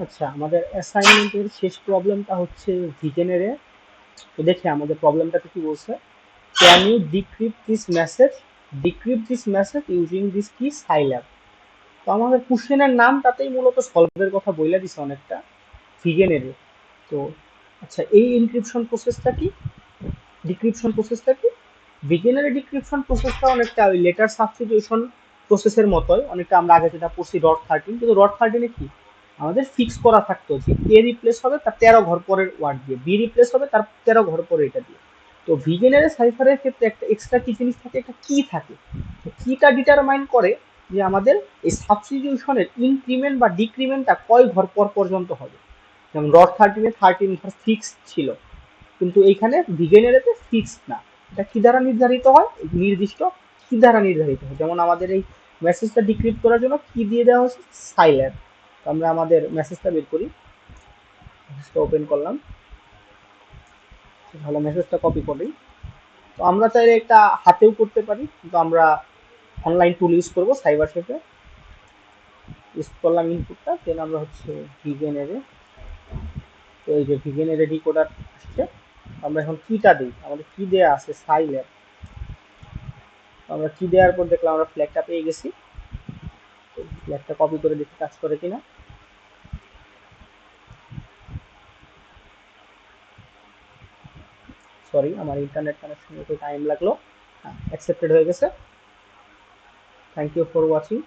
আচ্ছা, আমাদের অ্যাসাইনমেন্টের শেষ প্রবলেমটা হচ্ছে ভিজেনারে। তো দেখি আমাদের প্রবলেমটাতে কি বলছে। Can you decrypt this message using this key Scilab. তো আমাদের কোশ্চেনের নামটাতেই মূলত সলভের কথা বইলা দিছে অনেকটা ভিজেনারে। তো আচ্ছা, এই এনক্রিপশন প্রসেসটা কি, ডিক্রিপশন প্রসেসটা কি? ভিজেনারি ডিক্রিপশন প্রসেসটা অনেকটা ওই লেটার সাবস্টিটিউশন প্রসেসের মতোই, অনেকটা আমরা আগে যেটা পড়ছি রড 13, কিন্তু রড 13 কি আমাদের ফিক্স করা থাকতো যে এ রিপ্লেস হবে তার 13 ঘর পরের ওয়ার্ড দিয়ে, বি রিপ্লেস হবে তার 13 ঘর পরে এটা দিয়ে। তো ভিজেনারি সাইফারের ক্ষেত্রে একটা এক্সট্রা কি জিনিস থাকে, একটা কি থাকে। তো কিটা ডিটারমাইন করে যে আমাদের এই সাবস্টিটিউশনের ইনক্রিমেন্ট বা ডিক্রিমেন্টটা কয় ঘর পর পর্যন্ত হবে। যেমন রড 13-এ 13 ঘর ফিক্স ছিল, কিন্তু এইখানে ভিগেনারেতে ফিক্সড না। এটা কি দ্বারা নির্ধারিত হয়? নির্দিষ্ট কি দ্বারা নির্ধারিত হয়। যেমন আমাদের এই মেসেজটা ডিক্রিপ্ট করার জন্য কি দিয়ে দেওয়া হচ্ছে, সাইল্যাব। তো আমরা আমাদের মেসেজটা বের করি, মেসেজটা ওপেন করলাম, তাহলে মেসেজটা কপি করি। তো আমরা চাইলে এটা হাতেও করতে পারি, কিন্তু আমরা অনলাইন টুল ইউজ করবো, সাইবার শেফে ইউজ করলাম ইনপুটটা, দেন আমরা হচ্ছে ভিগেনারে। তো এই যে ভিগেনারে ডিকোডার আসছে, আমরা এখন কিটা দিই, আমাদের কি দেয়া আছে, সাইল্যাব। আমরা কি দেওয়ার পর দেখলাম আমরা ফ্ল্যাগটা পেয়ে গেছি। ফ্ল্যাগটা কপি করে দেখি কাজ করে কিনা। সরি, আমার ইন্টারনেট কানেকশন একটু টাইম লাগলো। অ্যাকসেপ্টেড হয়ে গেছে। Thank you for watching.